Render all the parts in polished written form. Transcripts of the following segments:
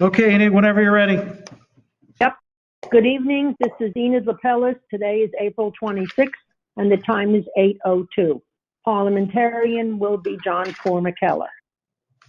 Okay, Enid, whenever you're ready. Yep. Good evening. This is Enid Lapellis. Today is April 26th, and the time is 8:02. Parliamentarian will be John Keller.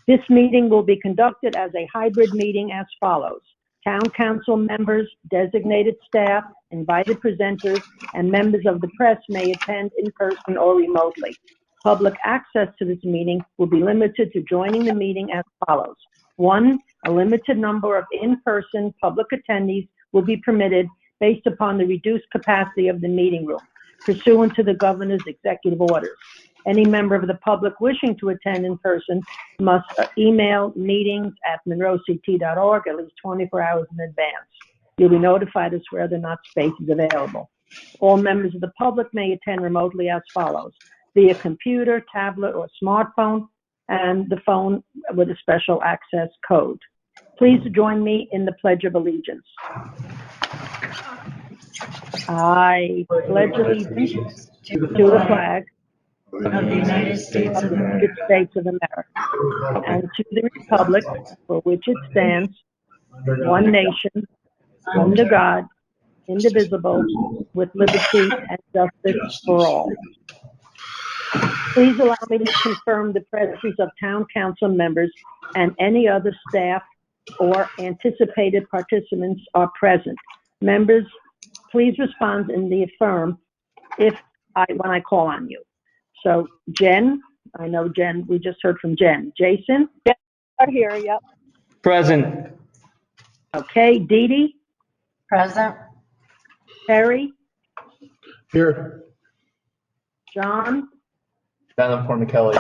This meeting will be conducted as a hybrid meeting as follows. Town council members, designated staff, invited presenters, and members of the press may attend in person or remotely. Public access to this meeting will be limited to joining the meeting as follows. 1, a limited number of in-person public attendees will be permitted based upon the reduced capacity of the meeting room, pursuant to the governor's executive orders. Any member of the public wishing to attend in person must email meetings@monroect.org at least 24 hours in advance. You'll be notified as to whether or not space is available. All members of the public may attend remotely as follows: via computer, tablet, or smartphone, and the phone with a special access code. Please join me in the Pledge of Allegiance. I pledge allegiance to the flag of the United States of the United States of America and to the republic for which it stands, one nation, under God, indivisible, with liberty and justice for all. Please allow me to confirm the presence of town council members and any other staff or anticipated participants are present. Members, please respond in the affirm when I call on you. So Jen, I know Jen, we just heard from Jen. Jason? Yeah, I'm here, yep. Present. Okay, Dee Dee? Present. Terry? Here. John? Madam Kelly.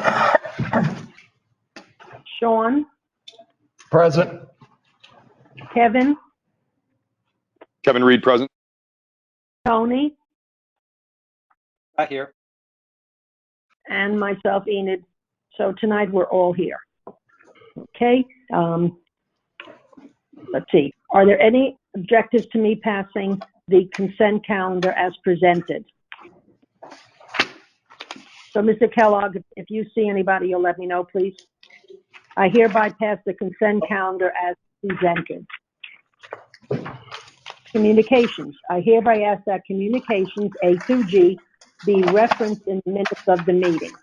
Sean? Present. Kevin? Kevin Reed, present. Tony? Right here. And myself, Enid. So tonight we're all here. Okay. Let's see. Are there any objectives to me passing the consent calendar as presented? So, Mr. Kellogg, if you see anybody, you'll let me know, please. I hereby pass the consent calendar as presented. Communications. I hereby ask that communications A through G be referenced in the minutes of the meeting.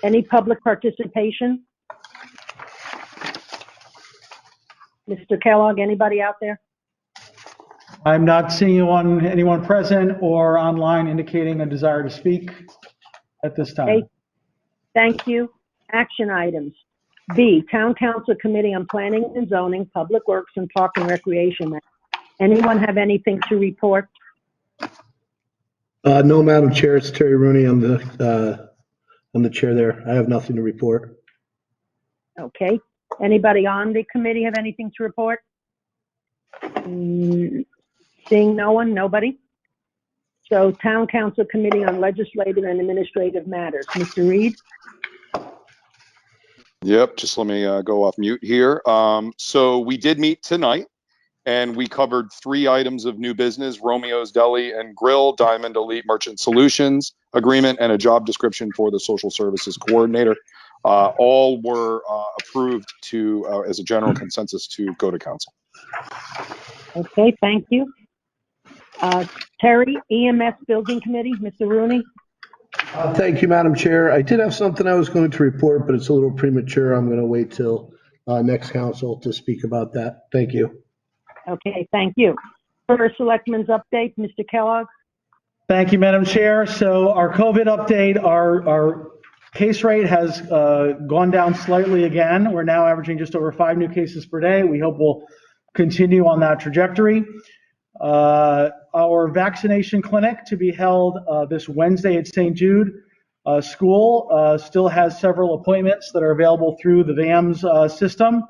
Any public participation? Mr. Kellogg, anybody out there? I'm not seeing anyone present or online indicating a desire to speak at this time. Okay. Thank you. Action items. B, Town Council Committee on Planning and Zoning, Public Works, and Park and Recreation. Anyone have anything to report? No, Madam Chair, it's Terry Rooney. I'm the chair there. I have nothing to report. Okay. Anybody on the committee have anything to report? Seeing no one, nobody. So Town Council Committee on Legislative and Administrative Matters. Mr. Reed? Yep, just let me go off mute here. So we did meet tonight, and we covered 3 items of new business: Romeo's Deli and Grill, Diamond Elite Merchant Solutions agreement, and a job description for the social services coordinator. All were approved as a general consensus to go to council. Okay, thank you. Terry, EMS Building Committee, Mr. Rooney? Thank you, Madam Chair. I did have something I was going to report, but it's a little premature. I'm going to wait till next council to speak about that. Thank you. Okay, thank you. First Selectmen's update, Mr. Kellogg? Thank you, Madam Chair. So our COVID update, our case rate has gone down slightly again. We're now averaging just over 5 new cases per day. We hope we'll continue on that trajectory. Our vaccination clinic to be held this Wednesday at St. Jude School still has several appointments that are available through the VAMS system.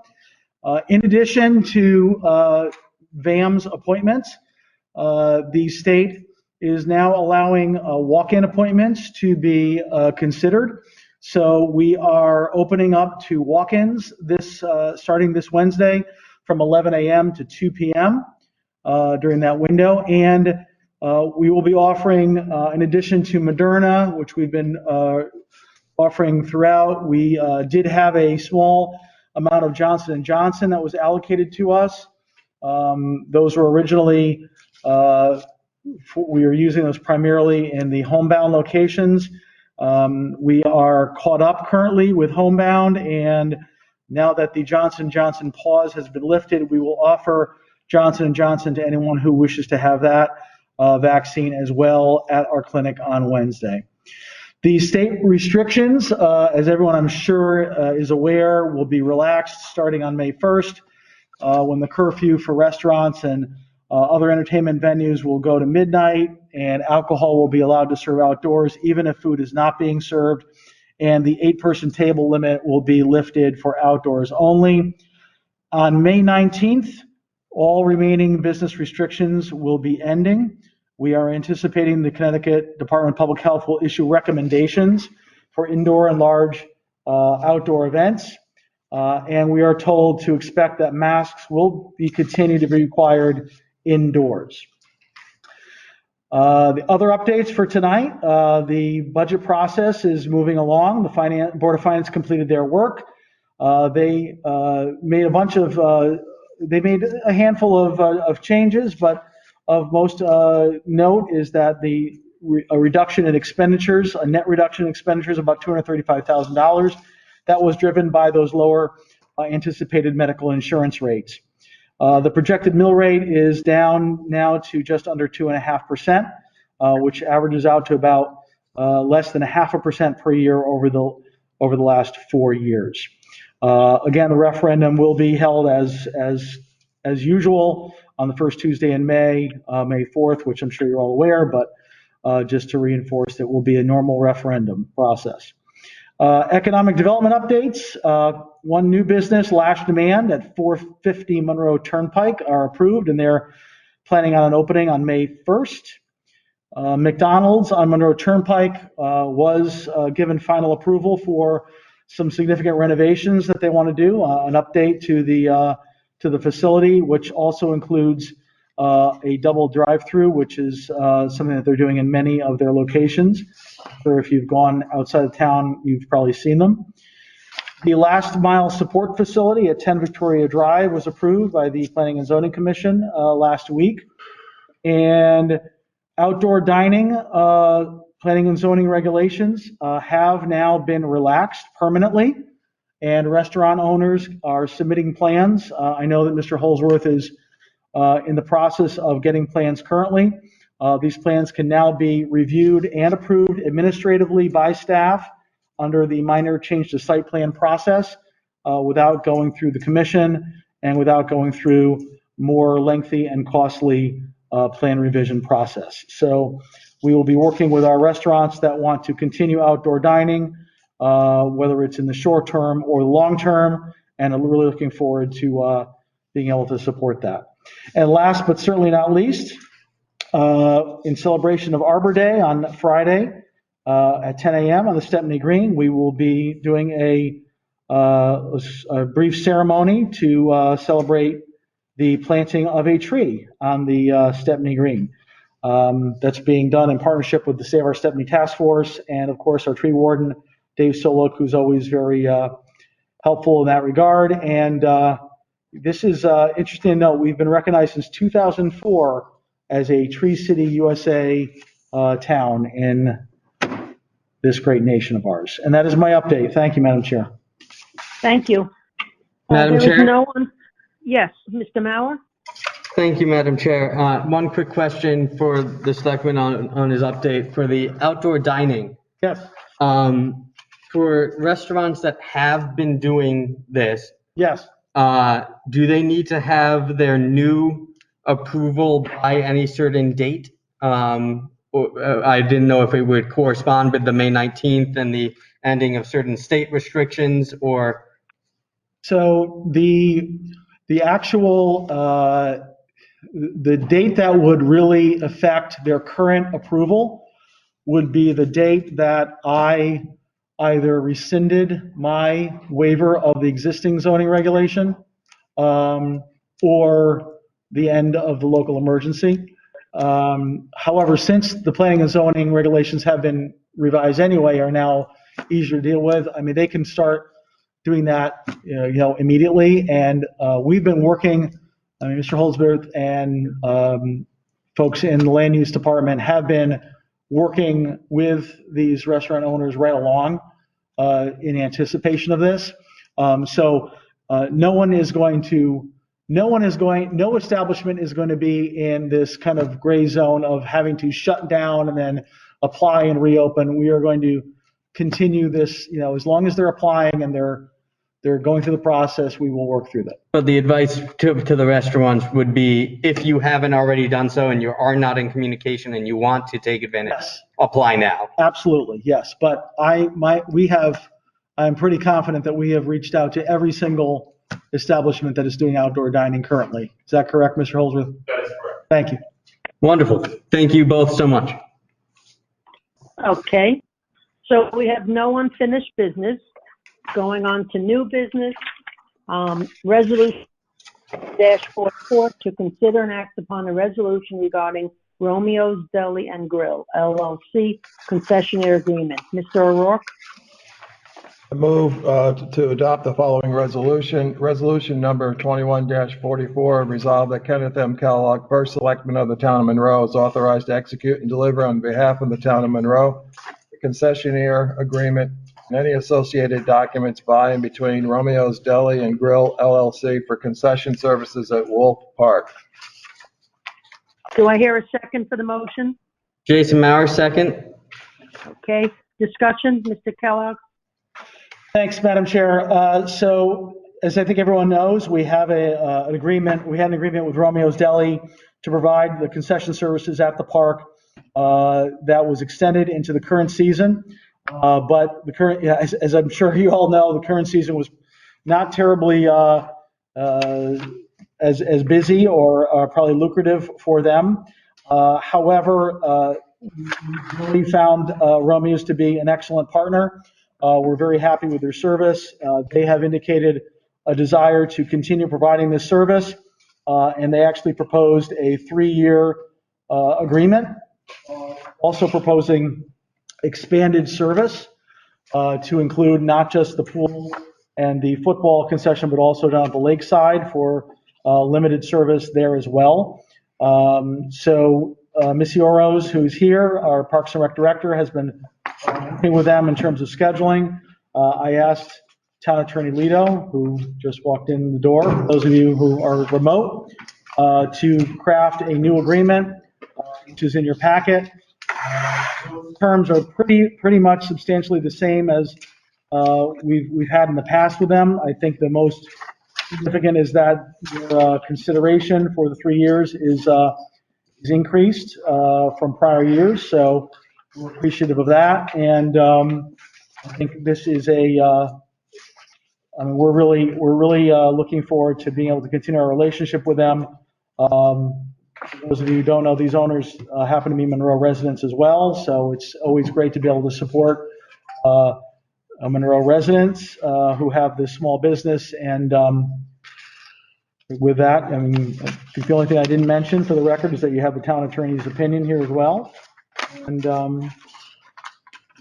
In addition to VAMS appointments, the state is now allowing walk-in appointments to be considered. So we are opening up to walk-ins starting this Wednesday from 11 a.m. to 2 p.m. During that window. And we will be offering, in addition to Moderna, which we've been offering throughout, we did have a small amount of Johnson & Johnson that was allocated to us. Those were originally, we were using those primarily in the homebound locations. We are caught up currently with homebound, and now that the Johnson & Johnson pause has been lifted, we will offer Johnson & Johnson to anyone who wishes to have that vaccine as well at our clinic on Wednesday. The state restrictions, as everyone I'm sure is aware, will be relaxed starting on May 1st, when the curfew for restaurants and other entertainment venues will go to midnight, and alcohol will be allowed to serve outdoors even if food is not being served, and the 8-person table limit will be lifted for outdoors only. On May 19th, all remaining business restrictions will be ending. We are anticipating the Connecticut Department of Public Health will issue recommendations for indoor and large outdoor events. And we are told to expect that masks will continue to be required indoors. The other updates for tonight, the budget process is moving along. The Board of Finance completed their work. They made a handful of changes, but of most note is that a reduction in expenditures, a net reduction in expenditures of about $235,000. That was driven by those lower anticipated medical insurance rates. The projected mill rate is down now to just under 2.5%, which averages out to about less than 0.5% per year over the last 4 years. Again, the referendum will be held as usual on the first Tuesday in May, May 4th, which I'm sure you're all aware, but just to reinforce, it will be a normal referendum process. Economic development updates. One new business, Lash Demand at 450 Monroe Turnpike, are approved, and they're planning on an opening on May 1st. McDonald's on Monroe Turnpike was given final approval for some significant renovations that they want to do, an update to the facility, which also includes a double drive-through, which is something that they're doing in many of their locations. Or if you've gone outside of town, you've probably seen them. The last mile support facility at 10 Victoria Drive was approved by the Planning and Zoning Commission last week. And outdoor dining, planning and zoning regulations have now been relaxed permanently, and restaurant owners are submitting plans. I know that Mr. Holsworth is in the process of getting plans currently. These plans can now be reviewed and approved administratively by staff under the minor change to site plan process without going through the commission and without going through more lengthy and costly plan revision process. So we will be working with our restaurants that want to continue outdoor dining, whether it's in the short term or the long term, and I'm really looking forward to being able to support that. And last but certainly not least, in celebration of Arbor Day on Friday at 10 a.m. on the Stepney Green, we will be doing a brief ceremony to celebrate the planting of a tree on the Stepney Green. That's being done in partnership with the Save Our Stepney Task Force and, of course, our tree warden, Dave Solok, who's always very helpful in that regard. And this is interesting to note. We've been recognized since 2004 as a Tree City USA town in this great nation of ours. And that is my update. Thank you, Madam Chair. Thank you. Madam There is Chair? no one. Yes, Mr. Mauer? Thank you, Madam Chair. One quick question for the selectman on his update for the outdoor dining. Yes. For restaurants that have been doing this, Yes. do they need to have their new approval by any certain date? I didn't know if it would correspond with the May 19th and the ending of certain state restrictions, or. So the actual the date that would really affect their current approval would be the date that I either rescinded my waiver of the existing zoning regulation or the end of the local emergency. However, since the planning and zoning regulations have been revised anyway, are now easier to deal with, I mean, they can start doing that, immediately. And we've been working, Mr. Holdsworth and folks in the land use department have been working with these restaurant owners right along in anticipation of this. No establishment is going to be in this kind of gray zone of having to shut down and then apply and reopen. We are going to continue this, as long as they're applying and they're going through the process, we will work through that. But the advice to the restaurants would be, if you haven't already done so and you are not in communication and you want to take advantage, Yes. apply now. Absolutely, yes. But I'm pretty confident that we have reached out to every single establishment that is doing outdoor dining currently. Is that correct, Mr. Holdsworth? That is correct. Thank you. Wonderful. Thank you both so much. Okay, so we have no unfinished business. Going on to new business, resolution -44 to consider and act upon a resolution regarding Romeo's Deli and Grill LLC concessionaire agreement. Mr. O'Rourke? I move to adopt the following resolution. Resolution number 21-44, resolve that Kenneth M. Kellogg, first selectman of the town of Monroe, is authorized to execute and deliver on behalf of the town of Monroe the concessionaire agreement and any associated documents by and between Romeo's Deli and Grill LLC for concession services at Wolf Park. Do I hear a second for the motion? Jason Mauer, second. Okay, discussion, Mr. Kellogg? Thanks, Madam Chair. So as I think everyone knows, we have an agreement. We had an agreement with Romeo's Deli to provide the concession services at the park that was extended into the current season. But the current, as I'm sure you all know, the current season was not terribly as busy or probably lucrative for them. However, we really found Romeo's to be an excellent partner. We're very happy with their service. They have indicated a desire to continue providing this service, and they actually proposed a 3-year agreement, also proposing expanded service to include not just the pool and the football concession, but also down at the lakeside for limited service there as well. Missy Oros, who's here, our Parks and Rec director, has been working with them in terms of scheduling. I asked Town Attorney Lito, who just walked in the door, for those of you who are remote, to craft a new agreement, which is in your packet. Terms are pretty much substantially the same as we've had in the past with them. I think the most significant is that your consideration for the 3 years is increased from prior years, so we're appreciative of that. And I think this is we're really looking forward to being able to continue our relationship with them. For those of you who don't know, these owners happen to be Monroe residents as well, so it's always great to be able to support Monroe residents who have this small business. And with that, I think the only thing I didn't mention for the record is that you have the town attorney's opinion here as well. And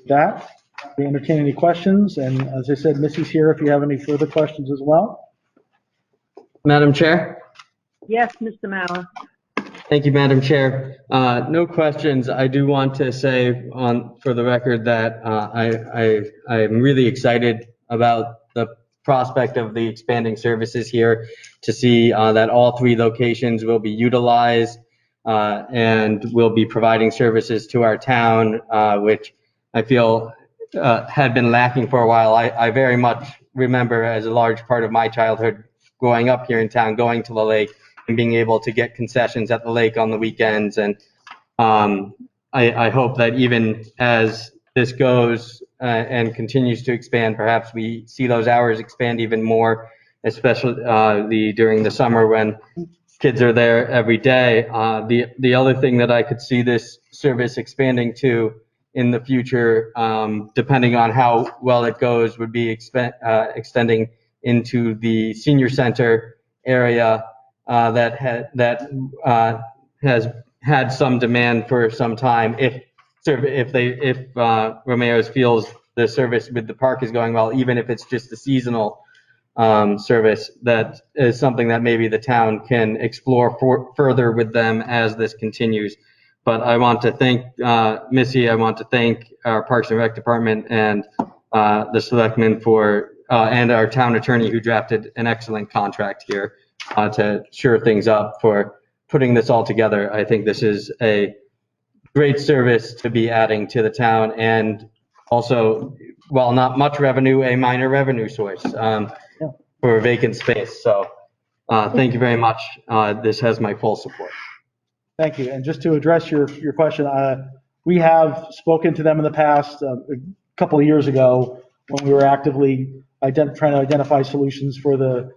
that, we entertain any questions. And as I said, Missy's here if you have any further questions as well. Madam Chair? Yes, Mr. Mauer? Thank you, Madam Chair. No questions. I do want to say for the record that I'm really excited about the prospect of the expanding services here, to see that all 3 locations will be utilized and will be providing services to our town, which I feel had been lacking for a while. I very much remember, as a large part of my childhood growing up here in town, going to the lake and being able to get concessions at the lake on the weekends. And I hope that even as this goes and continues to expand, perhaps we see those hours expand even more, especially during the summer when kids are there every day. The other thing that I could see this service expanding to in the future, depending on how well it goes, would be extending into the senior center area that has had some demand for some time. If Romeo's feels the service with the park is going well, even if it's just a seasonal service, that is something that maybe the town can explore further with them as this continues. But I want to thank Missy, I want to thank our Parks and Rec Department and the selectmen for, and our town attorney who drafted an excellent contract here to shore things up for putting this all together. I think this is a great service to be adding to the town, and also, while not much revenue, a minor revenue source for vacant space. So thank you very much. This has my full support. Thank you. And just to address your question, we have spoken to them in the past, a couple of years ago, when we were actively trying to identify solutions for the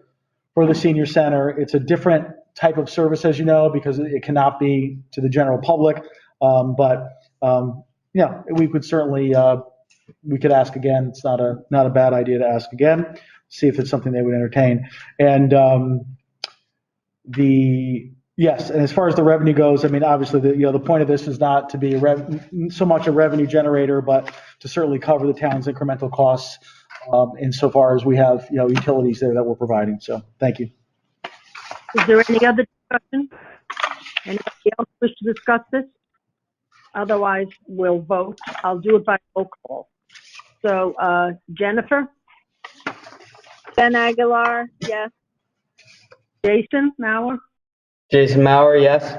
senior center. It's a different type of service, as you know, because it cannot be to the general public. Yeah, we could certainly, we could ask again. It's not a bad idea to ask again, see if it's something they would entertain. And yes, and as far as the revenue goes, I mean, obviously, the point of this is not to be so much a revenue generator, but to certainly cover the town's incremental costs insofar as we have, utilities there that we're providing. So, thank you. Is there any other discussion? Anybody else wish to discuss this? Otherwise, we'll vote. I'll do it by roll call. So, Jennifer? Ben Aguilar, yes. Jason Mauer? Jason Mauer, yes.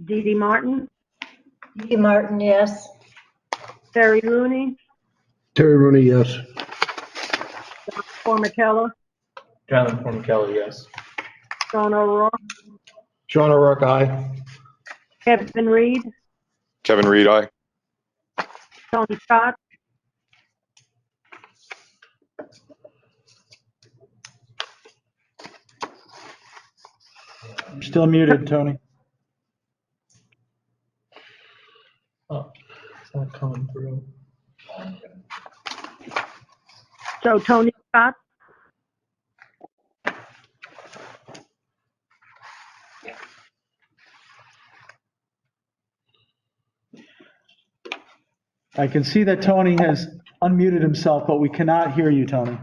Dee Dee Martin? Dee Martin, yes. Terry Rooney? Terry Rooney, yes. Formicella? Jonathan Formicella, yes. Sean O'Rourke? Sean O'Rourke, aye. Kevin Reed? Kevin Reed, aye. Tony Scott? You're still muted, Tony. Oh, it's not coming through. So Tony Scott? I can see that Tony has unmuted himself, but we cannot hear you, Tony.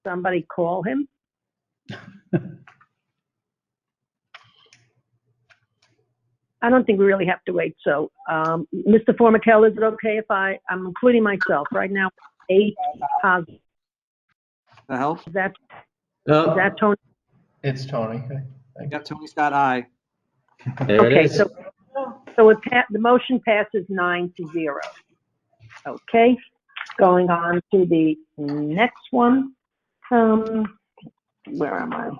Somebody call him? I don't think we really have to wait. So, Mr. Formicella, is it okay if I'm including myself right now? 8 positive. The help? Is that Tony? It's Tony. Yeah, Tony Scott, aye. There it Okay, is. so the motion passes 9-0. Okay, going on to the next one. Where am I?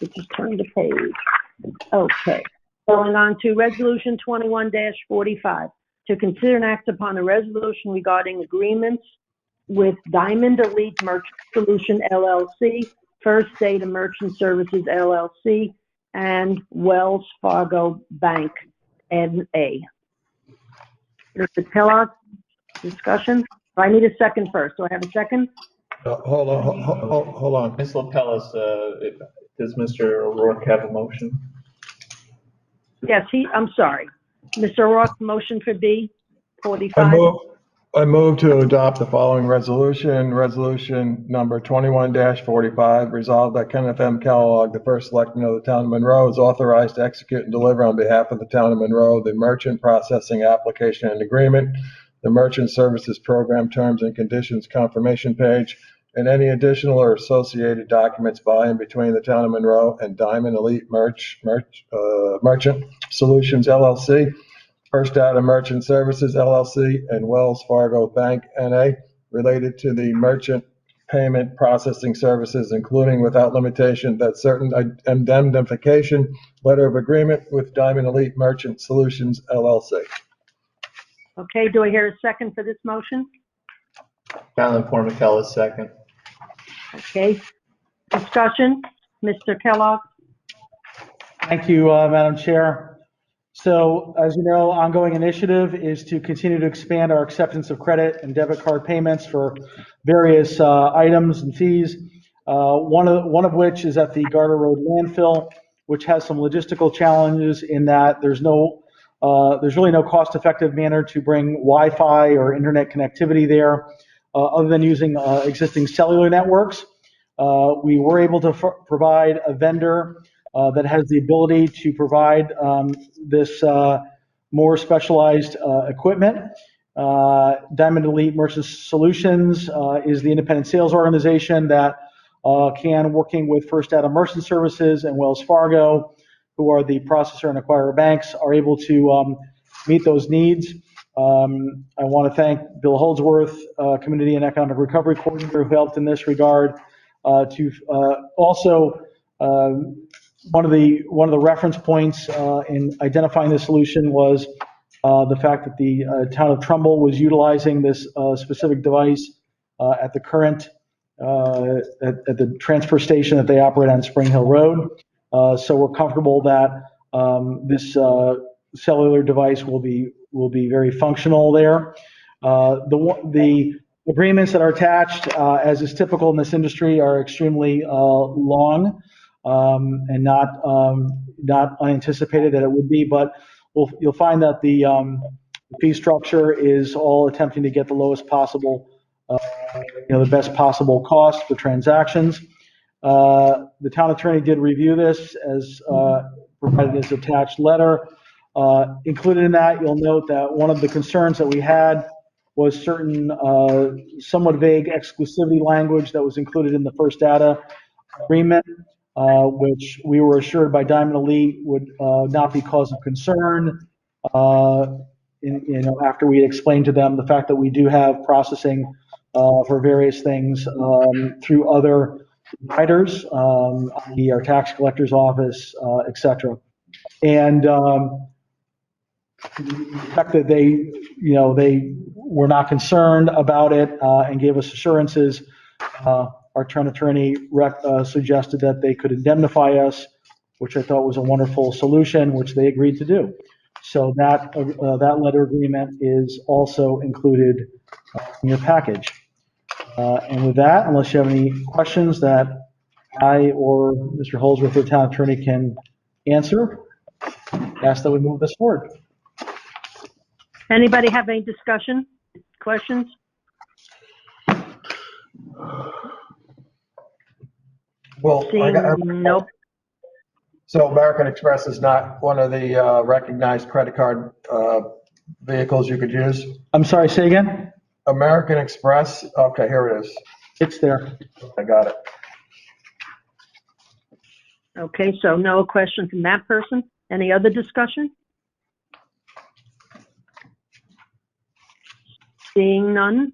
It just turned the page. Okay, going on to Resolution 21-45. To consider and act upon a resolution regarding agreements with Diamond Elite Merchant Solution LLC, First Data Merchant Services LLC, and Wells Fargo Bank N.A. Mr. Kellogg, discussion? I need a second first. Do I have a second? Hold on. Ms. Lapellis, does Mr. O'Rourke have a motion? Yes, I'm sorry. Mr. O'Rourke, motion for B, 45. I move to adopt the following resolution, resolution number 21-45, resolved that Kenneth M. Kellogg, the first selectman of the town of Monroe, is authorized to execute and deliver on behalf of the town of Monroe the merchant processing application and agreement, the merchant services program terms and conditions confirmation page, and any additional or associated documents by and between the town of Monroe and Diamond Elite Merchant Solutions LLC, First Data Merchant Services LLC, and Wells Fargo Bank N.A. related to the merchant payment processing services, including without limitation that certain indemnification letter of agreement with Diamond Elite Merchant Solutions LLC. Okay, do I hear a second for this motion? Jonathan Formicella, second. Okay, discussion, Mr. Kellogg? Thank you, Madam Chair. So, as you know, ongoing initiative is to continue to expand our acceptance of credit and debit card payments for various items and fees. One of which is at the Garter Road landfill, which has some logistical challenges in that there's really no cost-effective manner to bring Wi-Fi or internet connectivity there, other than using existing cellular networks. We were able to provide a vendor that has the ability to provide this more specialized equipment. Diamond Elite Merchant Solutions is the independent sales organization that working with First Data Merchant Services and Wells Fargo, who are the processor and acquirer banks, are able to meet those needs. I want to thank Bill Holdsworth, Community and Economic Recovery Coordinator, who helped in this regard. Also, one of the reference points in identifying the solution was the fact that the town of Trumbull was utilizing this specific device at the current at the transfer station that they operate on Spring Hill Road. So we're comfortable that this cellular device will be very functional there. The agreements that are attached, as is typical in this industry, are extremely long and not unanticipated that it would be, but you'll find that the fee structure is all attempting to get the lowest possible, the best possible cost for transactions. The town attorney did review this as provided his attached letter. Included in that, you'll note that one of the concerns that we had was certain somewhat vague exclusivity language that was included in the First Data agreement, which we were assured by Diamond Elite would not be cause of concern. After we explained to them the fact that we do have processing for various things through other providers, i.e. our tax collector's office, et cetera. And the fact that they were not concerned about it and gave us assurances, our town attorney suggested that they could indemnify us, which I thought was a wonderful solution, which they agreed to do. So that letter agreement is also included in your package. And with that, unless you have any questions that I or Mr. Holdsworth, the town attorney, can answer, ask that we move this forward. Anybody have any discussion, questions? Well, Seeing nope. So American Express is not one of the recognized credit card vehicles you could use? I'm sorry, say again? American Express, okay, here it is. It's there. I got it. Okay, so no question from that person. Any other discussion? Seeing none,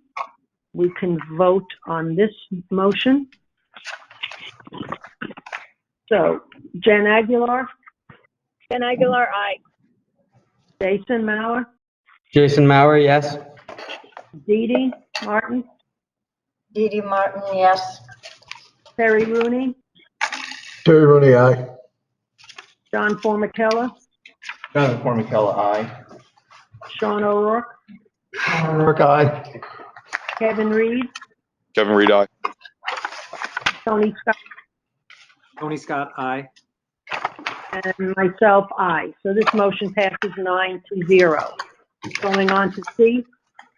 we can vote on this motion. So, Jen Aguilar, Aye. Jason Mauer, Jason Mauer, yes. Dee Dee Martin, Dee Dee Martin, yes. Terry Rooney, Terry Rooney, aye. John Formicella, Jonathan Formicella, aye. Sean O'Rourke, O'Rourke, aye. Kevin Reed, Kevin Reed, aye. Tony Scott, Tony Scott, aye. and myself, aye. So this motion passes 9-0. Going on to C,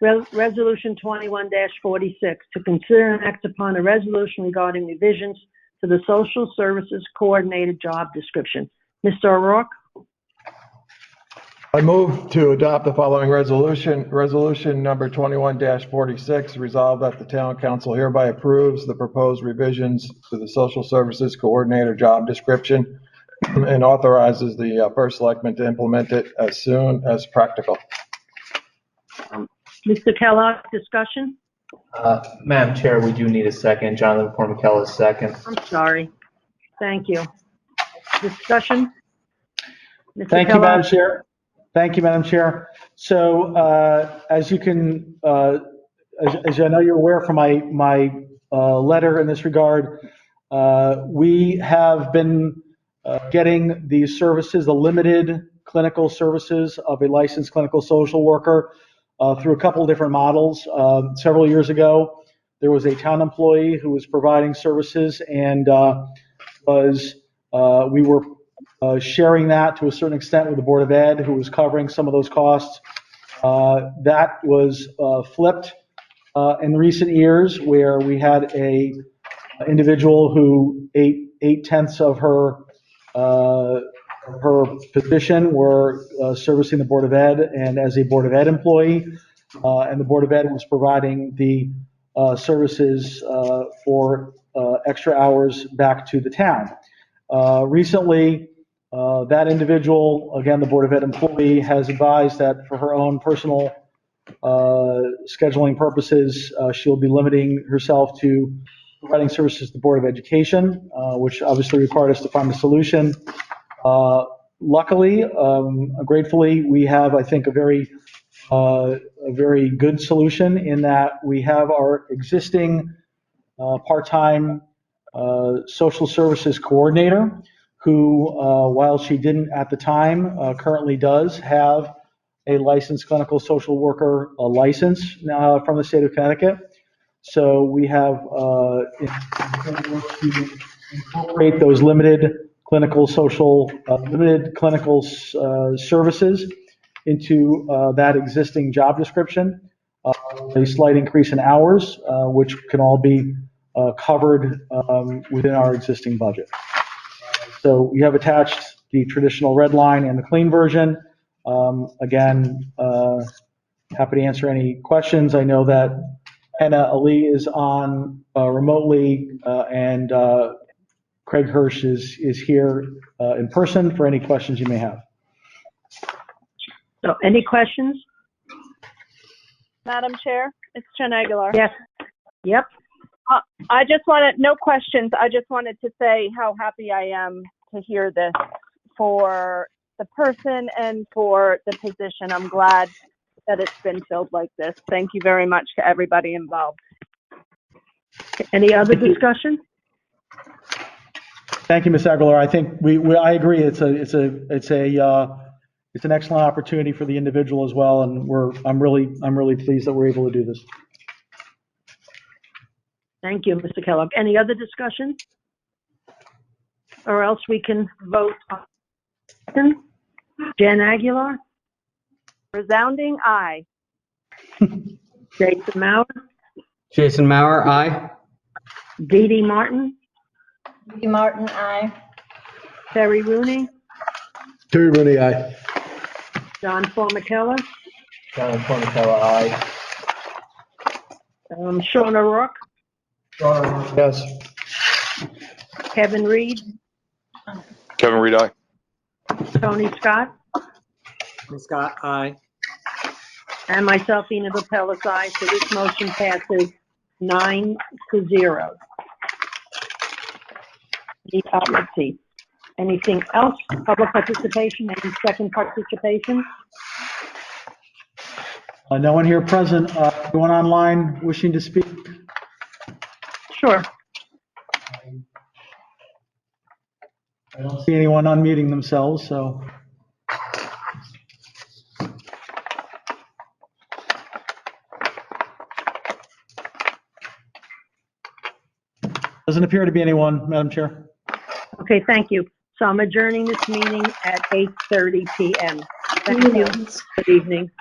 Resolution 21-46, to consider and act upon a resolution regarding revisions to the Social Services Coordinated job description. Mr. O'Rourke, I move to adopt the following resolution. Resolution number 21-46, resolved that the town council hereby approves the proposed revisions to the Social Services Coordinator job description and authorizes the first selectman to implement it as soon as practical. Mr. Kellogg, discussion? Madam Chair, we do need a second. Jonathan Formicella, second. I'm sorry. Thank you. Discussion? Mr. Thank you, Madam Kellogg? Chair. Thank you, Madam Chair. So as you can, as I know you're aware from my letter in this regard, we have been getting these services, the limited clinical services of a licensed clinical social worker through a couple of different models. Several years ago, there was a town employee who was providing services, and we were sharing that to a certain extent with the Board of Ed, who was covering some of those costs. That was flipped in recent years, where we had a individual who 8/10 of her position were servicing the Board of Ed and as a Board of Ed employee, and the Board of Ed was providing the services for extra hours back to the town. Recently, that individual, again, the Board of Ed employee, has advised that for her own personal scheduling purposes, she'll be limiting herself to providing services to the Board of Education, which obviously required us to find a solution. Luckily, gratefully, we have, I think, a very good solution in that we have our existing part-time social services coordinator, who, while she didn't at the time, currently does have a licensed clinical social worker license from the state of Connecticut. So we have to incorporate those limited clinical services into that existing job description. A slight increase in hours, which can all be covered within our existing budget. So we have attached the traditional red line and the clean version. Again, happy to answer any questions. I know that Anna Ali is on remotely, and Craig Hirsch is here in person for any questions you may have. So any questions? Madam Chair, it's Jen Aguilar. Yes. Yep. I just wanted, no questions. I just wanted to say how happy I am to hear this for the person and for the position. I'm glad that it's been filled like this. Thank you very much to everybody involved. Any other discussion? Thank you, Ms. Aguilar. I think I agree. It's an excellent opportunity for the individual as well, and I'm really pleased that we're able to do this. Thank you, Mr. Kellogg. Any other discussion? Or else we can vote on Jen Aguilar, Resounding aye. Jason Mauer, Jason Mauer, aye. Dee Dee Martin, Dee Martin, aye. Terry Rooney, Terry Rooney, aye. John Formicella, John Formicella, aye. Sean O'Rourke, Yes. Kevin Reed, Kevin Reed, aye. Tony Scott, Tony Scott, aye. and myself, Enid Lapellis, aye. So this motion passes 9-0. Let's see. Anything else? Public participation? Any second participation? No one here present. Anyone online wishing to speak? Sure. I don't see anyone unmuting themselves, so. Doesn't appear to be anyone, Madam Chair. Okay, thank you. So I'm adjourning this meeting at 8:30 p.m. Thank you. Good evening.